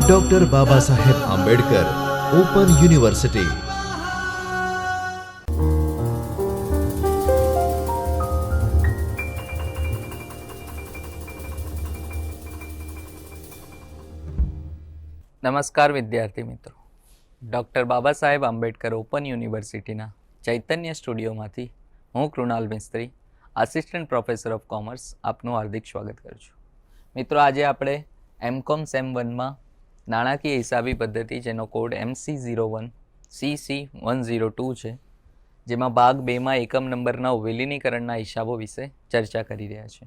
Doctor Baba Saheb Ambedkar open university. નમસ્કાર વિદ્યાર્થી મિત્રો, ડૉક્ટર બાબા સાહેબ આંબેડકર ઓપન યુનિવર્સિટીના ચૈતન્ય સ્ટુડિયોમાંથી હું કૃણાલ મિસ્ત્રી, આસિસ્ટન્ટ પ્રોફેસર ઓફ કોમર્સ, આપનું હાર્દિક સ્વાગત કરું છું. મિત્રો, આજે આપણે એમકોમ સેમ 1માં નાણાકીય હિસાબી પદ્ધતિ, જેનો કોડ MC01 CC102 છે, જેમાં ભાગ 2માં એકમ નંબર 9 વિલીનીકરણના હિસાબો વિશે ચર્ચા કરી રહ્યા છે.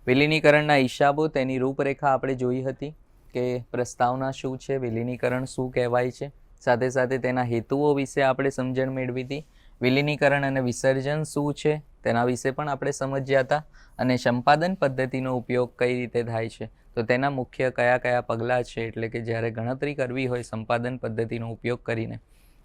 વિલીનીકરણના હિસાબો, તેની રૂપરેખા આપણે જોઈ હતી કે પ્રસ્તાવના શું છે, વિલીનીકરણ શું કહેવાય છે, સાથે સાથે તેના હેતુઓ વિશે આપણે સમજણ મેળવી હતી. વિલીનીકરણ અને વિસર્જન શું છે તેના વિશે પણ આપણે સમજ્યા હતા, અને સંપાદન પદ્ધતિનો ઉપયોગ કઈ રીતે થાય છે, તો તેના મુખ્ય કયા કયા પગલાં છે, એટલે કે જ્યારે ગણતરી કરવી હોય સંપાદન પદ્ધતિનો ઉપયોગ કરીને,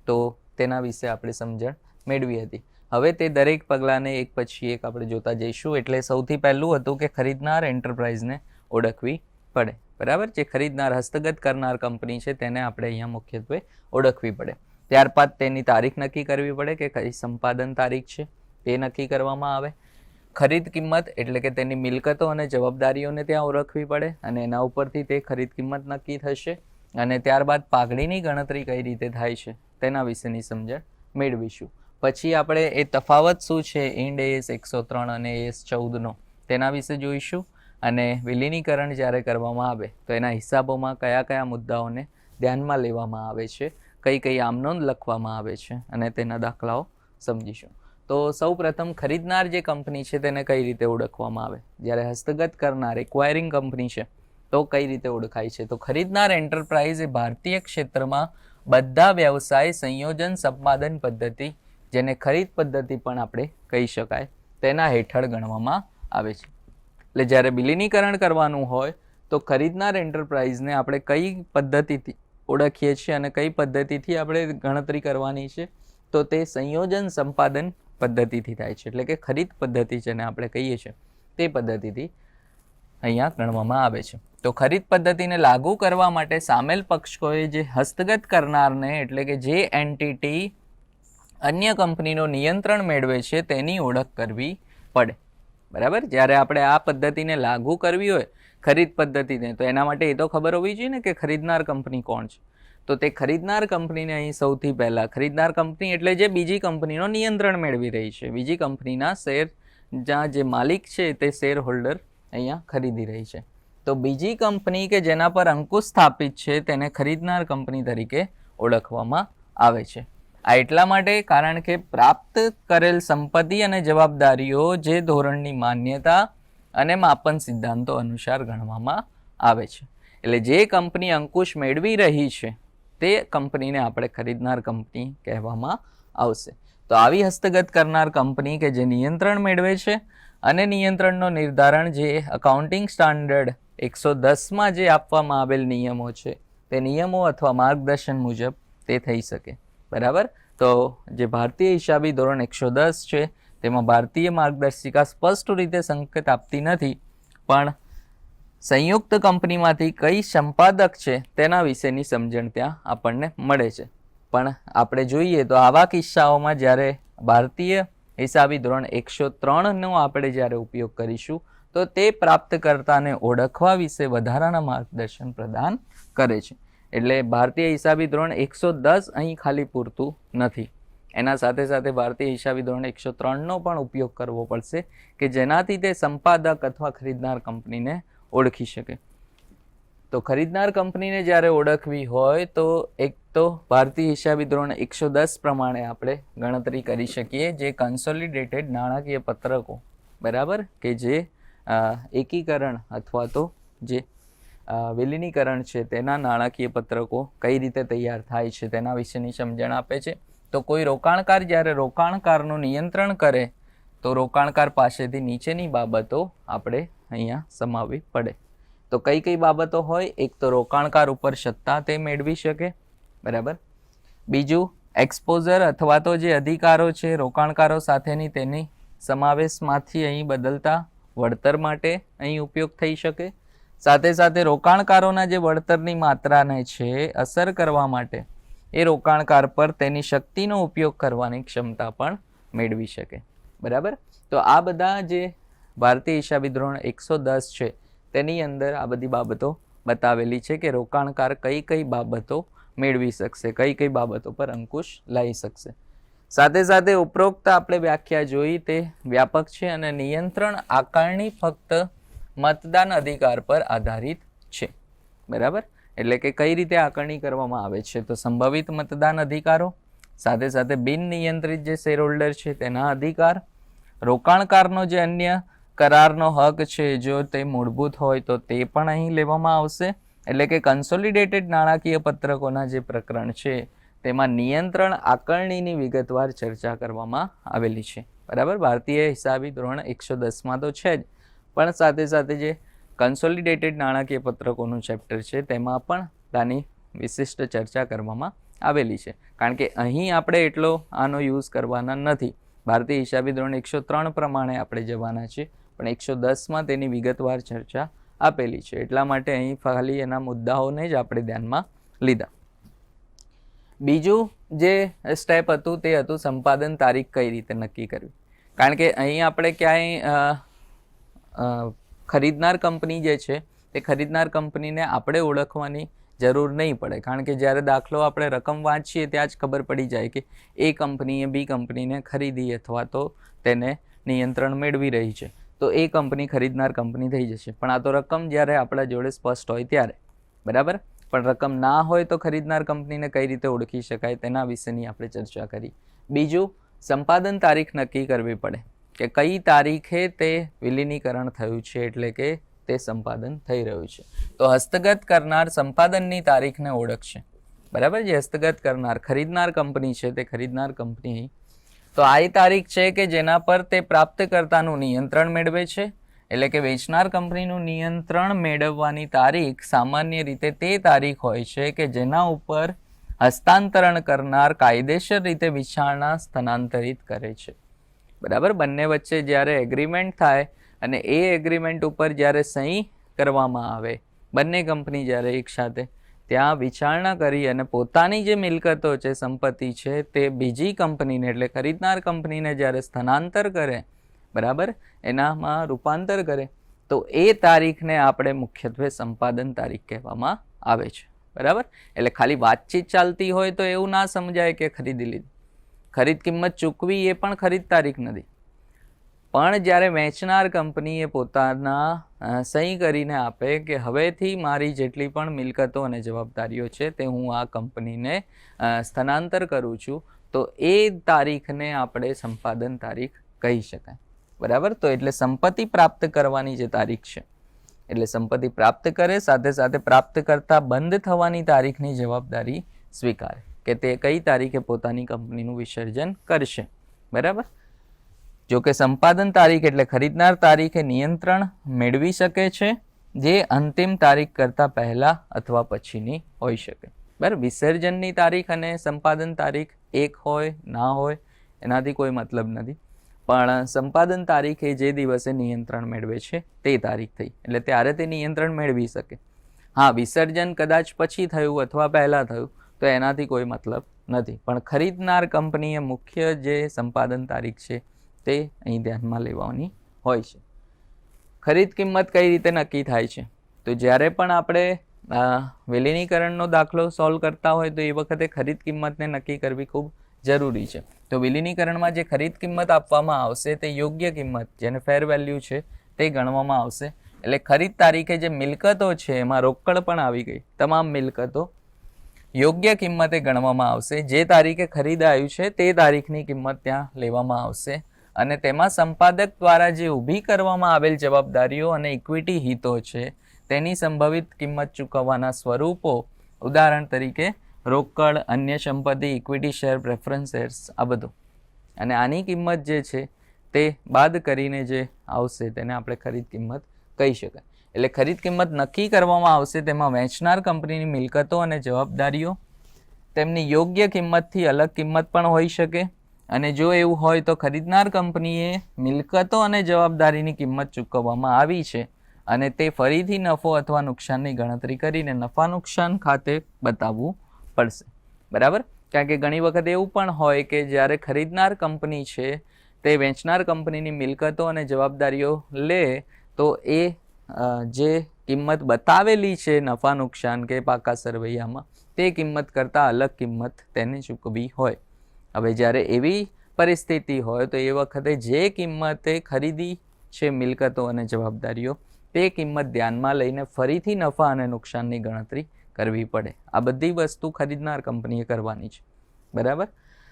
તો તેના વિશે આપણે સમજણ મેળવી હતી. હવે તે દરેક પગલાંને એક પછી એક આપણે જોતા જઈશું. એટલે સૌથી પહેલું હતું કે ખરીદનાર એન્ટરપ્રાઇઝને ઓળખવી પડે. બરાબર, જે ખરીદનાર હસ્તગત કરનાર કંપની છે તેને આપણે અહીંયા મુખ્યત્વે ઓળખવી પડે. ત્યારબાદ તેની તારીખ નક્કી કરવી પડે કે કઈ સંપાદન તારીખ છે તે નક્કી કરવામાં આવે. ખરીદ કિંમત એટલે કે તેની મિલકતો અને જવાબદારીઓને ત્યાં ઓળખવી પડે, અને એના ઉપરથી તે ખરીદ કિંમત નક્કી થશે. અને ત્યારબાદ પાઘડીની ગણતરી કઈ રીતે થાય છે તેના વિશેની સમજણ મેળવીશું. પછી આપણે એ તફાવત શું છે ઇન્ડ AS 103 અને AS 14નો તેના વિશે જોઈશું. અને વિલીનીકરણ જ્યારે કરવામાં આવે તો એના હિસાબોમાં કયા કયા મુદ્દાઓને ધ્યાનમાં લેવામાં આવે છે, કઈ કઈ આમનોંધ લખવામાં આવે છે, અને તેના દાખલાઓ સમજીશું. તો સૌ પ્રથમ ખરીદનાર જે કંપની છે તેને કઈ રીતે ઓળખવામાં આવે, જ્યારે હસ્તગત કરનાર એક્વાયરિંગ કંપની છે તો કઈ રીતે ઓળખાય છે. તો ખરીદનાર એન્ટરપ્રાઇઝ એ ભારતીય ક્ષેત્રમાં બધા વ્યવસાય સંયોજન સંપાદન પદ્ધતિ, જેને ખરીદ પદ્ધતિ પણ આપણે કહી શકાય, તેના હેઠળ ગણવામાં આવે છે. એટલે જ્યારે વિલીનીકરણ કરવાનું હોય તો ખરીદનાર એન્ટરપ્રાઇઝને આપણે કઈ પદ્ધતિથી ઓળખીએ છીએ અને કઈ પદ્ધતિથી આપણે ગણતરી કરવાની છે, તો તે સંયોજન સંપાદન પદ્ધતિથી થાય છે. એટલે કે ખરીદ પદ્ધતિ જેને આપણે કહીએ છીએ તે પદ્ધતિથી અહીંયા ગણવામાં આવે છે. તો ખરીદ પદ્ધતિને લાગુ કરવા માટે સામેલ પક્ષોએ જે હસ્તગત કરનારને, એટલે કે જે એન્ટિટી અન્ય કંપનીનો નિયંત્રણ મેળવે છે તેની ઓળખ કરવી પડે. બરાબર, જ્યારે આપણે આ પદ્ધતિને લાગુ કરવી હોય ખરીદ પદ્ધતિને, તો એના માટે એ તો ખબર હોવી જોઈએ ને કે ખરીદનાર કંપની કોણ છે. તો તે ખરીદનાર કંપનીને અહીં સૌથી પહેલાં, ખરીદનાર કંપની એટલે જે બીજી કંપનીનો નિયંત્રણ મેળવી રહી છે, બીજી કંપનીના શેર જ્યાં જે માલિક છે તે શેર હોલ્ડર અહીંયા ખરીદી રહી છે. તો બીજી કંપની કે જેના પર અંકુશ સ્થાપિત છે તેને ખરીદનાર કંપની તરીકે ઓળખવામાં આવે છે. આ એટલા માટે કારણ કે પ્રાપ્ત કરેલ સંપત્તિ અને જવાબદારીઓ જે ધોરણની માન્યતા અને માપન સિદ્ધાંતો અનુસાર ગણવામાં આવે છે. એટલે જે કંપની અંકુશ મેળવી રહી છે તે કંપનીને આપણે ખરીદનાર કંપની કહેવામાં આવશે. તો આવી હસ્તગત કરનાર કંપની કે જે નિયંત્રણ મેળવે છે, અને નિયંત્રણનો નિર્ધારણ જે એકાઉન્ટિંગ સ્ટાન્ડર્ડ 110માં જે આપવામાં આવેલ નિયમો છે તે નિયમો અથવા માર્ગદર્શન મુજબ તે થઈ શકે. બરાબર, તો જે ભારતીય હિસાબી ધોરણ 110 છે તેમાં ભારતીય માર્ગદર્શિકા સ્પષ્ટ રીતે સંકેત આપતી નથી, પણ સંયુક્ત કંપનીમાંથી કઈ સંપાદક છે તેના વિશેની સમજણ ત્યાં આપણને મળે છે. પણ આપણે જોઈએ તો આવા કિસ્સાઓમાં જ્યારે ભારતીય હિસાબી ધોરણ 103નો આપણે જ્યારે ઉપયોગ કરીશું તો તે પ્રાપ્તકર્તાને ઓળખવા વિશે વધારાના માર્ગદર્શન પ્રદાન કરે છે. એટલે ભારતીય હિસાબી ધોરણ 110 અહીં ખાલી પૂરતું નથી, એના સાથે સાથે ભારતીય હિસાબી ધોરણ 103નો પણ ઉપયોગ કરવો પડશે કે જેનાથી તે સંપાદક અથવા ખરીદનાર કંપનીને ઓળખી શકે. તો ખરીદનાર કંપનીને જ્યારે ઓળખવી હોય તો એક તો ભારતીય હિસાબી ધોરણ 110 પ્રમાણે આપણે ગણતરી કરી શકીએ, જે કન્સોલિડેટેડ નાણાકીય પત્રકો, બરાબર, કે જે એકીકરણ અથવા તો જે વિલીનીકરણ છે તેના નાણાકીય પત્રકો કઈ રીતે તૈયાર થાય છે તેના વિશેની સમજણ આપે છે. તો કોઈ રોકાણકાર જ્યારે રોકાણકારનું નિયંત્રણ કરે તો રોકાણકાર પાસેથી નીચેની બાબતો આપણે અહીંયા સમાવવી પડે. તો કઈ કઈ બાબતો હોય? એક તો રોકાણકાર ઉપર સત્તા તે મેળવી શકે, બરાબર. બીજું, એક્સપોઝર અથવા તો જે અધિકારો છે રોકાણકારો સાથેની તેની સમાવેશમાંથી અહીં બદલતા વળતર માટે અહીં ઉપયોગ થઈ શકે. સાથે સાથે રોકાણકારોના જે વળતરની માત્રાને છે અસર કરવા માટે એ રોકાણકાર પર તેની શક્તિનો ઉપયોગ કરવાની ક્ષમતા પણ મેળવી શકે. બરાબર. તો આ બધા જે ભારતીય હિસાબી ધોરણ 110 છે તેની અંદર આ બધી બાબતો બતાવેલી છે કે રોકાણકાર કઈ કઈ બાબતો મેળવી શકશે, કઈ કઈ બાબતો પર અંકુશ લાવી શકશે. સાથે સાથે ઉપરોક્ત આપણે વ્યાખ્યા જોઈ તે વ્યાપક છે અને નિયંત્રણ આકારણી ફક્ત મતદાન અધિકાર પર આધારિત છે. બરાબર. એટલે કે કઈ રીતે આકારણી કરવામાં આવે છે તો સંભવિત મતદાન અધિકારો, સાથે સાથે બિન નિયંત્રિત જે શેર હોલ્ડર છે તેના અધિકાર, રોકાણકારનો જે અન્ય કરારનો હક છે જો તે મૂળભૂત હોય તો તે પણ અહીં લેવામાં આવશે. એટલે કે કન્સોલિડેટેડ નાણાકીય પત્રકોના જે પ્રકરણ છે તેમાં નિયંત્રણ આકારણીની વિગતવાર ચર્ચા કરવામાં આવેલી છે. બરાબર. ભારતીય હિસાબી ધોરણ 110માં તો છે જ, પણ સાથે સાથે જે કન્સોલિડેટેડ નાણાકીય પત્રકોનું ચેપ્ટર છે તેમાં પણ આની વિશિષ્ટ ચર્ચા કરવામાં આવેલી છે. કારણ કે અહીં આપણે એટલો આનો યુઝ કરવાના નથી. ભારતીય હિસાબી ધોરણ 103 પ્રમાણે આપણે જવાના છે, પણ 110માં તેની વિગતવાર ચર્ચા આપેલી છે. એટલા માટે અહીં ખાલી એના મુદ્દાઓને જ આપણે ધ્યાનમાં લીધા. બીજું જે સ્ટેપ હતું તે હતું સંપાદન તારીખ કઈ રીતે નક્કી કરવી. કારણ કે અહીં આપણે ક્યાંય ખરીદનાર કંપની જે છે તે ખરીદનાર કંપનીને આપણે ઓળખવાની જરૂર નહીં પડે. કારણ કે જ્યારે દાખલો આપણે રકમ વાંચીએ ત્યાં જ ખબર પડી જાય કે એ કંપનીએ બી કંપનીને ખરીદી અથવા તો તેને નિયંત્રણ મેળવી રહી છે, તો એ કંપની ખરીદનાર કંપની થઈ જશે. પણ આ તો રકમ જ્યારે આપણા જોડે સ્પષ્ટ હોય ત્યારે. બરાબર. પણ રકમ ના હોય તો ખરીદનાર કંપનીને કઈ રીતે ઓળખી શકાય તેના વિશેની આપણે ચર્ચા કરી. બીજું, સંપાદન તારીખ નક્કી કરવી પડે કે કઈ તારીખે તે વિલીનીકરણ થયું છે, એટલે કે તે સંપાદન થઈ રહ્યું છે. તો હસ્તગત કરનાર સંપાદનની તારીખને ઓળખશે. બરાબર. જે હસ્તગત કરનાર ખરીદનાર કંપની છે તે ખરીદનાર કંપની, તો આ એ તારીખ છે કે જેના પર તે પ્રાપ્તકર્તાનું નિયંત્રણ મેળવે છે. એટલે કે વેચનાર કંપનીનું નિયંત્રણ મેળવવાની તારીખ સામાન્ય રીતે તે તારીખ હોય છે કે જેના ઉપર હસ્તાંતરણ કરનાર કાયદેસર રીતે વિચારણા સ્થાનાંતરિત કરે છે. બરાબર. બંને વચ્ચે જ્યારે એગ્રીમેન્ટ થાય અને એ એગ્રીમેન્ટ ઉપર જ્યારે સહી કરવામાં આવે, બંને કંપની જ્યારે એક સાથે ત્યાં વિચારણા કરી અને પોતાની જે મિલકતો છે, સંપત્તિ છે, તે બીજી કંપનીને એટલે ખરીદનાર કંપનીને જ્યારે સ્થાનાંતર કરે, બરાબર, એનામાં રૂપાંતર કરે, તો એ તારીખને આપણે મુખ્યત્વે સંપાદન તારીખ કહેવામાં આવે છે. બરાબર. એટલે ખાલી વાતચીત ચાલતી હોય તો એવું ના સમજાય કે ખરીદી લીધી. ખરીદ કિંમત ચૂકવી એ પણ ખરીદ તારીખ નથી. પણ જ્યારે વેચનાર કંપનીએ પોતાના સહી કરીને આપે કે હવેથી મારી જેટલી પણ મિલકતો અને જવાબદારીઓ છે તે હું આ કંપનીને સ્થાનાંતર કરું છું, તો એ તારીખને આપણે સંપાદન તારીખ કહી શકાય. બરાબર. તો એટલે સંપત્તિ પ્રાપ્ત કરવાની જે તારીખ છે, એટલે સંપત્તિ પ્રાપ્ત કરે સાથે સાથે પ્રાપ્ત કરતા બંધ થવાની તારીખની જવાબદારી સ્વીકારે કે તે કઈ તારીખે પોતાની કંપનીનું વિસર્જન કરશે. બરાબર. જો કે સંપાદન તારીખ એટલે ખરીદનાર તારીખે નિયંત્રણ મેળવી શકે છે જે અંતિમ તારીખ કરતાં પહેલા અથવા પછીની હોઈ શકે. બરાબર. વિસર્જનની તારીખ અને સંપાદન તારીખ એક હોય ના હોય એનાથી કોઈ મતલબ નથી, પણ સંપાદન તારીખ એ જે દિવસે નિયંત્રણ મેળવે છે તે તારીખ થઈ, એટલે ત્યારે તે નિયંત્રણ મેળવી શકે. હા, વિસર્જન કદાચ પછી થયું અથવા પહેલાં થયું તો એનાથી કોઈ મતલબ નથી, પણ ખરીદનાર કંપનીએ મુખ્ય જે સંપાદન તારીખ છે તે અહીં ધ્યાનમાં લેવાની હોય છે. ખરીદ કિંમત કઈ રીતે નક્કી થાય છે? તો જ્યારે પણ આપણે વિલીનીકરણનો દાખલો સોલ્વ કરતા હોય તો એ વખતે ખરીદ કિંમતને નક્કી કરવી ખૂબ જરૂરી છે. તો વિલીનીકરણમાં જે ખરીદ કિંમત આપવામાં આવશે તે યોગ્ય કિંમત, જેને ફેર વેલ્યુ છે, તે ગણવામાં આવશે. એટલે ખરીદ તારીખે જે મિલકતો છે એમાં રોકડ પણ આવી ગઈ, તમામ મિલકતો યોગ્ય કિંમતે ગણવામાં આવશે. જે તારીખે ખરીદાયું છે તે તારીખની કિંમત ત્યાં લેવામાં આવશે અને તેમાં સંપાદક દ્વારા જે ઊભી કરવામાં આવેલ જવાબદારીઓ અને ઇક્વિટી હિતો છે તેની સંભવિત કિંમત ચૂકવવાના સ્વરૂપો, ઉદાહરણ તરીકે રોકડ, અન્ય સંપત્તિ, ઇક્વિટી શેર, પ્રેફરન્સ શેર્સ, આ બધું, અને આની કિંમત જે છે તે બાદ કરીને જે આવશે તેને આપણે ખરીદ કિંમત કહી શકાય. એટલે ખરીદ કિંમત નક્કી કરવામાં આવશે તેમાં વેચનાર કંપનીની મિલકતો અને જવાબદારીઓ, તેમની યોગ્ય કિંમતથી અલગ કિંમત પણ હોઈ શકે, અને જો એવું હોય તો ખરીદનાર કંપનીએ મિલકતો અને જવાબદારીની કિંમત ચૂકવવામાં આવી છે અને તે ફરીથી નફો અથવા નુકસાનની ગણતરી કરીને નફા નુકસાન ખાતે બતાવવું પડશે. બરાબર, કારણ કે ઘણી વખત એવું પણ હોય કે જ્યારે ખરીદનાર કંપની છે તે વેચનાર કંપનીની મિલકતો અને જવાબદારીઓ લે તો એ જે કિંમત બતાવેલી છે નફા નુકસાન કે પાકા સરવૈયામાં તે કિંમત કરતાં અલગ કિંમત તેને ચૂકવી હોય. હવે જ્યારે એવી પરિસ્થિતિ હોય તો એ વખતે જે કિંમતે ખરીદી છે મિલકતો અને જવાબદારીઓ તે કિંમત ધ્યાનમાં લઈને ફરીથી નફા અને નુકસાનની ગણતરી કરવી પડે. આ બધી વસ્તુ ખરીદનાર કંપનીએ કરવાની છે. બરાબર,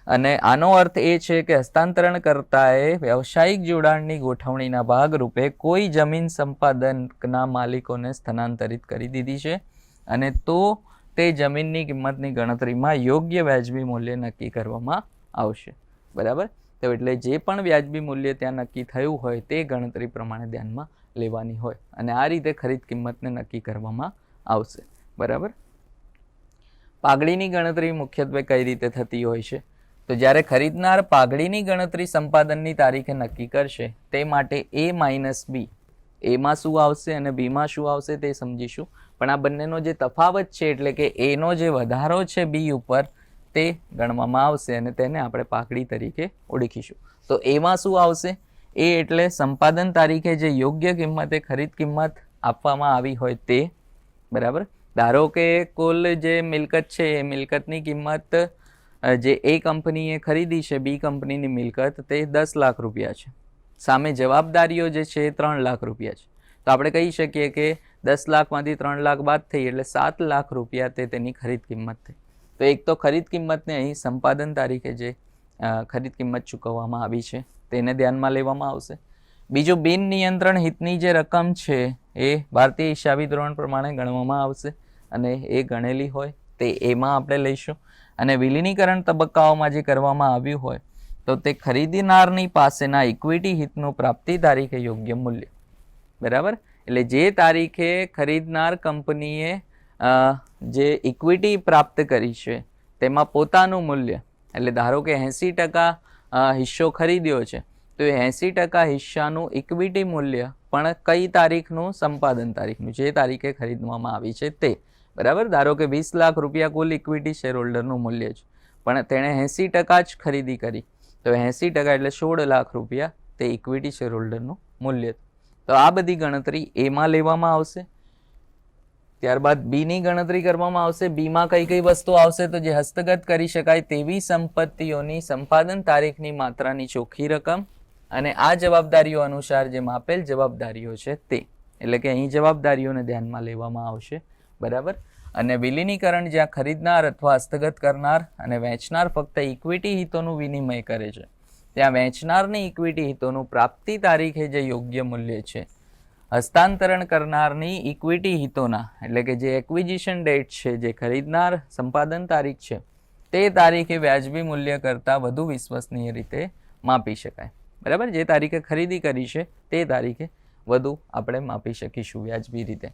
અને આનો અર્થ એ છે કે હસ્તાંતરણકર્તાએ વ્યવસાયિક જોડાણની ગોઠવણીના ભાગરૂપે કોઈ જમીન સંપાદનના માલિકોને સ્થાનાંતરિત કરી દીધી છે અને તો તે જમીનની કિંમતની ગણતરીમાં યોગ્ય વ્યાજબી મૂલ્ય નક્કી કરવામાં આવશે. બરાબર, તો એટલે જે પણ વ્યાજબી મૂલ્ય ત્યાં નક્કી થયું હોય તે ગણતરી પ્રમાણે ધ્યાનમાં લેવાની હોય અને આ રીતે ખરીદ કિંમતને નક્કી કરવામાં આવશે. બરાબર, પાઘડીની ગણતરી મુખ્યત્વે કઈ રીતે થતી હોય છે? તો જ્યારે ખરીદનાર પાઘડીની ગણતરી સંપાદનની તારીખે નક્કી કરશે તે માટે A - B, એમાં શું આવશે અને બીમાં શું આવશે તે સમજીશું. પણ આ બંનેનો જે તફાવત છે એટલે કે એનો જે વધારો છે બી ઉપર તે ગણવામાં આવશે અને તેને આપણે પાઘડી તરીકે ઓળખીશું. તો એમાં શું આવશે? એ એટલે સંપાદન તારીખે જે યોગ્ય કિંમતે ખરીદ કિંમત આપવામાં આવી હોય તે. બરાબર, ધારો કે કુલ જે મિલકત છે એ મિલકતની કિંમત જે એ કંપનીએ ખરીદી છે બી કંપનીની મિલકત તે 10 લાખ રૂપિયા છે. સામે જવાબદારીઓ જે છે એ 3 લાખ રૂપિયા છે. તો આપણે કહી શકીએ કે 10 લાખમાંથી 3 લાખ બાદ થઈ એટલે 7 લાખ રૂપિયા તે તેની ખરીદ કિંમત થઈ. તો એક તો ખરીદ કિંમતને અહીં સંપાદન તારીખે જે ખરીદ કિંમત ચૂકવવામાં આવી છે તેને ધ્યાનમાં લેવામાં આવશે. બીજું, બિન નિયંત્રણ હિતની જે રકમ છે એ ભારતીય હિસાબી ધોરણ પ્રમાણે ગણવામાં આવશે અને એ ગણેલી હોય તે એમાં આપણે લઈશું. અને વિલીનીકરણ તબક્કાઓમાં જે કરવામાં આવ્યું હોય તો તે ખરીદનારની પાસેના ઇક્વિટી હિતનું પ્રાપ્તિ તારીખે યોગ્ય મૂલ્ય. બરાબર, એટલે જે તારીખે ખરીદનાર કંપનીએ જે ઇક્વિટી પ્રાપ્ત કરી છે તેમાં પોતાનું મૂલ્ય, એટલે ધારો કે 80% હિસ્સો ખરીદ્યો છે તો એ 80% હિસ્સાનું ઇક્વિટી મૂલ્ય પણ કઈ તારીખનું? સંપાદન તારીખનું, જે તારીખે ખરીદવામાં આવી છે તે. બરાબર, ધારો કે 20 લાખ રૂપિયા કુલ ઇક્વિટી શેર હોલ્ડરનું મૂલ્ય છે પણ તેણે 80% જ ખરીદી કરી તો 80% એટલે 16 લાખ રૂપિયા તે ઇક્વિટી શેર હોલ્ડરનું મૂલ્ય. તો આ બધી ગણતરી એમાં લેવામાં આવશે. ત્યારબાદ બીની ગણતરી કરવામાં આવશે. બીમાં કઈ કઈ વસ્તુ આવશે? તો જે હસ્તગત કરી શકાય તેવી સંપત્તિઓની સંપાદન તારીખની માત્રાની ચોખ્ખી રકમ અને આ જવાબદારીઓ અનુસાર જે માપેલ જવાબદારીઓ છે તે, એટલે કે અહીં જવાબદારીઓને ધ્યાનમાં લેવામાં આવશે. બરાબર, અને વિલીનીકરણ જ્યાં ખરીદનાર અથવા હસ્તગત કરનાર અને વેચનાર ફક્ત ઇક્વિટી હિતોનું વિનિમય કરે છે ત્યાં વેચનારની ઇક્વિટી હિતોનું પ્રાપ્તિ તારીખે જે યોગ્ય મૂલ્ય છે હસ્તાંતરણ કરનારની ઇક્વિટી હિતોના, એટલે કે જે એક્વિઝિશન ડેટ છે જે ખરીદનાર સંપાદન તારીખ છે તે તારીખે વ્યાજબી મૂલ્ય કરતાં વધુ વિશ્વસનીય રીતે માપી શકાય. બરાબર, જે તારીખે ખરીદી કરી છે તે તારીખે વધુ આપણે માપી શકીશું વ્યાજબી રીતે.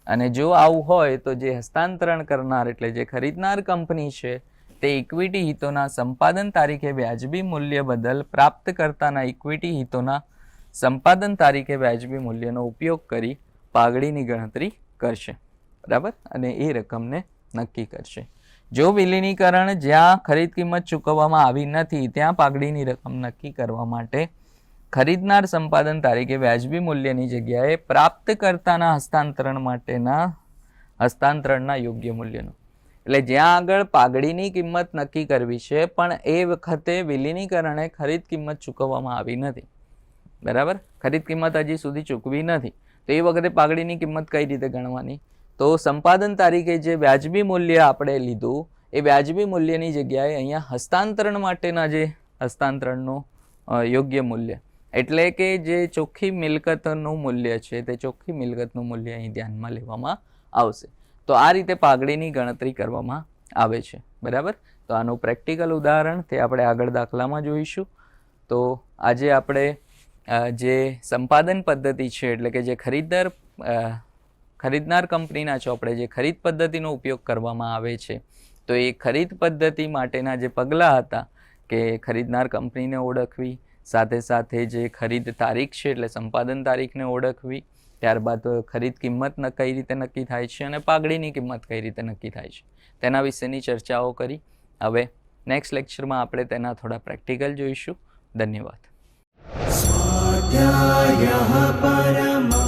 અને જો આવું હોય તો જે હસ્તાંતરણ કરનાર એટલે જે ખરીદનાર કંપની છે તે ઇક્વિટી હિતોના સંપાદન તારીખે વ્યાજબી મૂલ્ય બદલ પ્રાપ્તકર્તાના ઇક્વિટી હિતોના સંપાદન તારીખે વ્યાજબી મૂલ્યનો ઉપયોગ કરી પાઘડીની ગણતરી કરશે. બરાબર, અને એ રકમને નક્કી કરશે. જો વિલીનીકરણ જ્યાં ખરીદ કિંમત ચૂકવવામાં આવી નથી ત્યાં પાઘડીની રકમ નક્કી કરવા માટે ખરીદનાર સંપાદન તારીખે વ્યાજબી મૂલ્યની જગ્યાએ પ્રાપ્તકર્તાના હસ્તાંતરણ માટેના હસ્તાંતરણના યોગ્ય મૂલ્યનું, એટલે જ્યાં આગળ પાઘડીની કિંમત નક્કી કરવી છે પણ એ વખતે વિલીનીકરણે ખરીદ કિંમત ચૂકવવામાં આવી નથી. બરાબર, ખરીદ કિંમત હજી સુધી ચૂકવી નથી તો એ વખતે પાઘડીની કિંમત કઈ રીતે ગણવાની? તો સંપાદન તારીખે જે વ્યાજબી મૂલ્ય આપણે લીધું એ વ્યાજબી મૂલ્યની જગ્યાએ અહીંયા હસ્તાંતરણ માટેના જે હસ્તાંતરણનું યોગ્ય મૂલ્ય, એટલે કે જે ચોખ્ખી મિલકતનું મૂલ્ય છે તે ચોખ્ખી મિલકતનું મૂલ્ય અહીં ધ્યાનમાં લેવામાં આવશે. તો આ રીતે પાઘડીની ગણતરી કરવામાં આવે છે. બરાબર, તો આનું પ્રેક્ટિકલ ઉદાહરણ તે આપણે આગળ દાખલામાં જોઈશું. તો આજે આપણે જે સંપાદન પદ્ધતિ છે એટલે કે જે ખરીદનાર કંપનીના ચોપડે જે ખરીદ પદ્ધતિનો ઉપયોગ કરવામાં આવે છે તો એ ખરીદ પદ્ધતિ માટેના જે પગલાં હતા કે ખરીદનાર કંપનીને ઓળખવી, સાથે સાથે જે ખરીદ તારીખ છે એટલે સંપાદન તારીખને ઓળખવી, ત્યારબાદ ખરીદ કિંમત કઈ રીતે નક્કી થાય છે અને પાઘડીની કિંમત કઈ રીતે નક્કી થાય છે તેના વિશેની ચર્ચાઓ કરી. હવે નેક્સ્ટ લેક્ચરમાં આપણે તેના થોડા પ્રેક્ટિકલ જોઈશું. ધન્યવાદ. स्वाध्यायः परमः